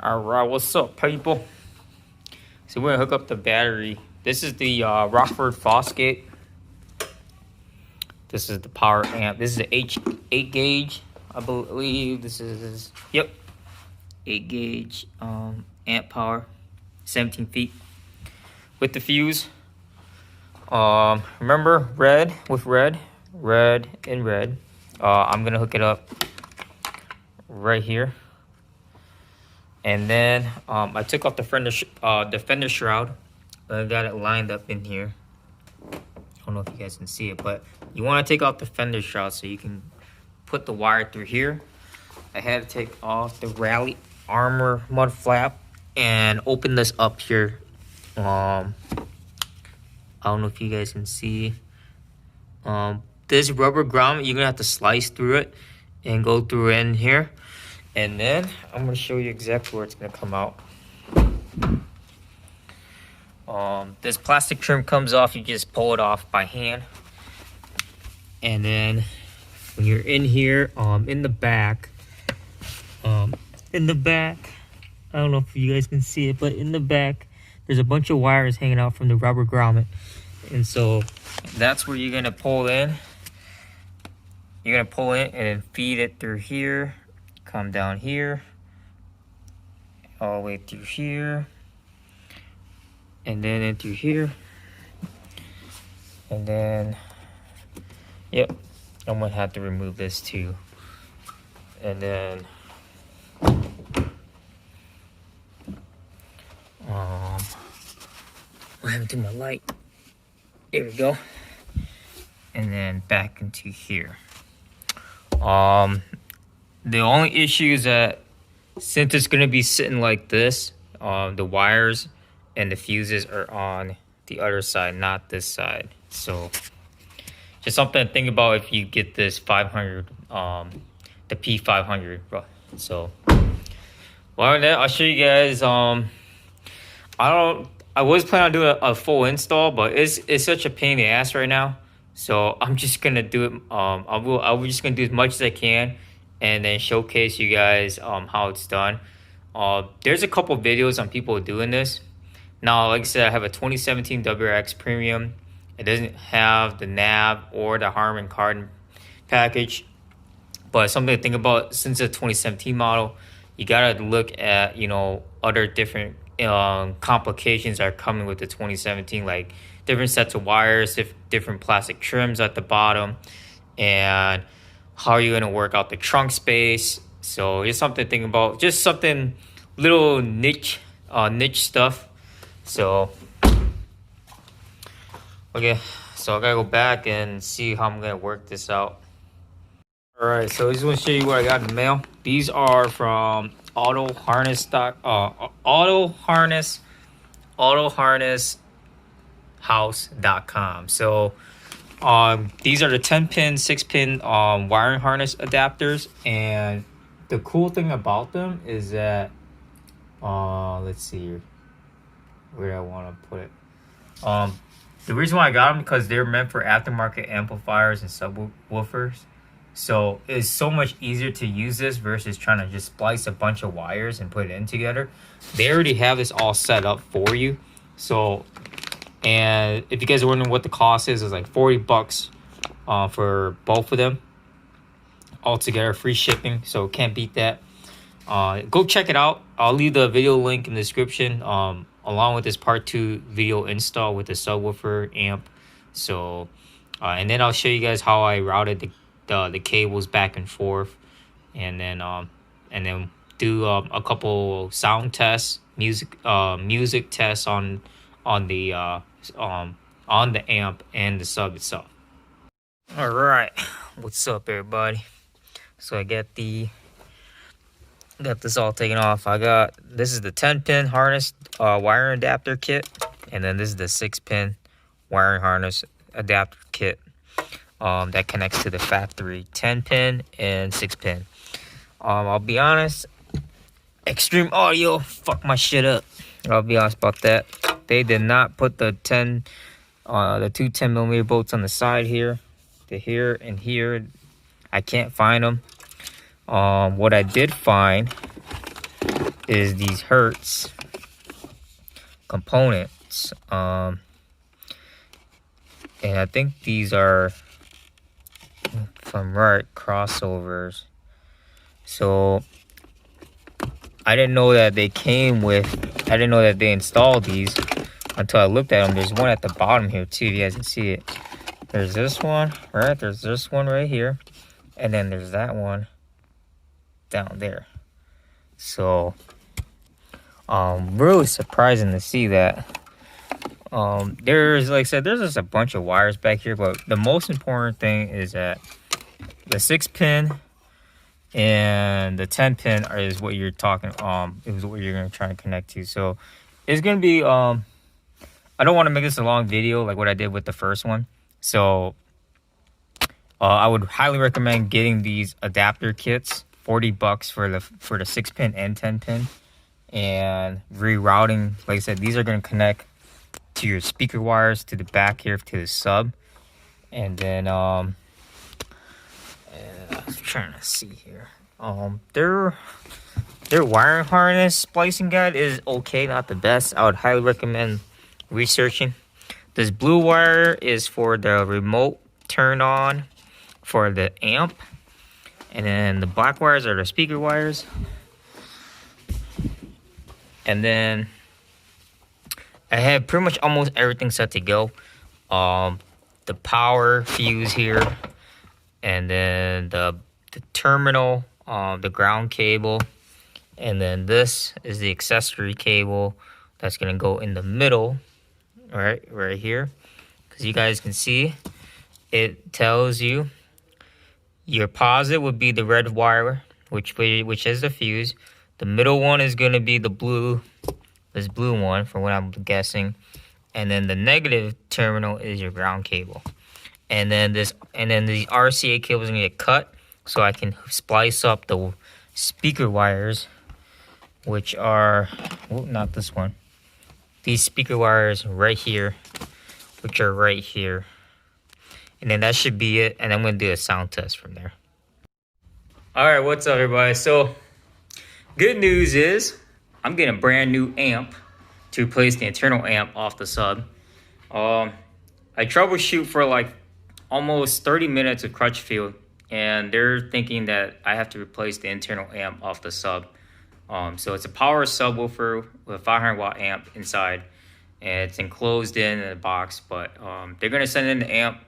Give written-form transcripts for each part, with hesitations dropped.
Alright, what's up, people? So we're gonna hook up the battery. This is the Rockford Fosgate. This is the power amp. This is the 8 gauge, I believe. This is, yep, 8 gauge amp power, 17 feet with the fuse. Remember, red with red and red. I'm gonna hook it up right here. And then I took off the fender shroud. I got it lined up in here. I don't know if you guys can see it, but you want to take off the fender shroud so you can put the wire through here. I had to take off the rally armor mud flap and open this up here. I don't know if you guys can see. This rubber grommet, you're gonna have to slice through it and go through in here. And then I'm gonna show you exactly where it's gonna come out. This plastic trim comes off, you just pull it off by hand. And then when you're in here, in the back, I don't know if you guys can see it, but in the back, there's a bunch of wires hanging out from the rubber grommet. And so that's where you're gonna pull in. You're gonna pull in and feed it through here. Come down here, all the way through here, and then in through here, and then, yep, I'm gonna have to remove this too. And then, what happened to my light? There we go. And then back into here. The only issue is that since it's going to be sitting like this, the wires and the fuses are on the other side, not this side. So just something to think about if you get this 500, the P500. So, well, then I'll show you guys. I was planning on doing a full install, but it's such a pain in the ass right now. So I'm just gonna do it. I'm just gonna do as much as I can, and then showcase you guys how it's done. There's a couple videos on people doing this. Now, like I said, I have a 2017 WRX Premium. It doesn't have the nav or the Harman Kardon package, but something to think about. Since it's a 2017 model, you gotta look at, you know, other different complications that are coming with the 2017, like different sets of wires, different plastic trims at the bottom, and how are you going to work out the trunk space. So just something to think about, just something little niche stuff. So okay, so I gotta go back and see how I'm gonna work this out. All right, so I just want to show you what I got in the mail. These are from autoharnesshouse.com. So these are the 10-pin, 6-pin wiring harness adapters, and the cool thing about them is that let's see, where do I want to put it? The reason why I got them, because they're meant for aftermarket amplifiers and subwoofers. So it's so much easier to use this versus trying to just splice a bunch of wires and put it in together. They already have this all set up for you. So, and if you guys are wondering what the cost is, it's like $40 for both of them altogether, free shipping. So can't beat that. Go check it out. I'll leave the video link in the description, along with this part 2 video install with the subwoofer amp. So and then I'll show you guys how I routed the cables back and forth, and then do a couple sound tests, music tests on the amp and the sub itself. All right, what's up, everybody? So I got this all taken off. This is the 10-pin harness wiring adapter kit, and then this is the 6-pin wiring harness adapter kit that connects to the factory 10-pin and 6-pin. I'll be honest, Extreme Audio fucked my shit up. I'll be honest about that. They did not put the two 10mm bolts on the side here, to here and here. I can't find them. What I did find is these Hertz components. And I think these are, if I'm right, crossovers. So I didn't know that they came with, I didn't know that they installed these until I looked at them. There's one at the bottom here too, if you guys can see it. There's this one, right? There's this one right here. And then there's that one down there. So, really surprising to see that. There's, like I said, there's just a bunch of wires back here, but the most important thing is that the 6-pin and the 10-pin is what you're talking, is what you're gonna try to connect to. So it's gonna be, I don't want to make this a long video like what I did with the first one. So I would highly recommend getting these adapter kits, $40 for the 6-pin and 10-pin, and rerouting. Like I said, these are going to connect to your speaker wires to the back here to the sub. And then I was trying to see here. Their wiring harness splicing guide is okay, not the best. I would highly recommend researching. This blue wire is for the remote turn on for the amp, and then the black wires are the speaker wires. And then I have pretty much almost everything set to go. The power fuse here, and then the terminal, the ground cable, and then this is the accessory cable that's gonna go in the middle, right here. Because you guys can see, it tells you your positive would be the red wire, which is the fuse. The middle one is going to be the blue, this blue one, for what I'm guessing. And then the negative terminal is your ground cable. And then the RCA cable is going to get cut, so I can splice up the speaker wires, which are, oh, not this one. These speaker wires right here, which are right here. And then that should be it. And I'm going to do a sound test from there. All right, what's up, everybody? So, good news is I'm getting a brand new amp to replace the internal amp off the sub. I troubleshoot for like almost 30 minutes with Crutchfield, and they're thinking that I have to replace the internal amp off the sub. So it's a power subwoofer with a 500 watt amp inside. And it's enclosed in a box, but they're gonna send in the amp.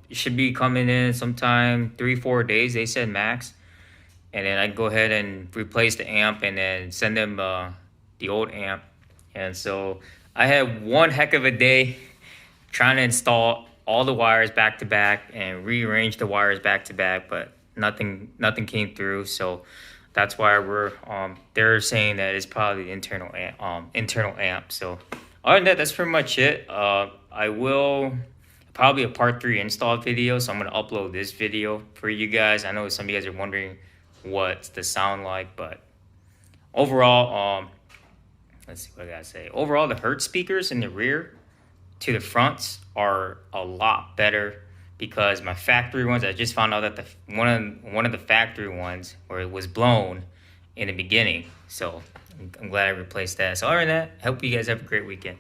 It should be coming in sometime 3-4 days, they said max. And then I go ahead and replace the amp and then send them the old amp. And so I had one heck of a day trying to install all the wires back to back and rearrange the wires back to back, but nothing came through. So that's why they're saying that it's probably the internal amp. So other than that, that's pretty much it. I will probably a part 3 install video, so I'm going to upload this video for you guys. I know some of you guys are wondering what's the sound like, but overall, let's see what I got to say. Overall, the Hertz speakers in the rear to the fronts are a lot better, because my factory ones, I just found out that one of the factory ones where it was blown in the beginning. So I'm glad I replaced that. So other than that, I hope you guys have a great weekend.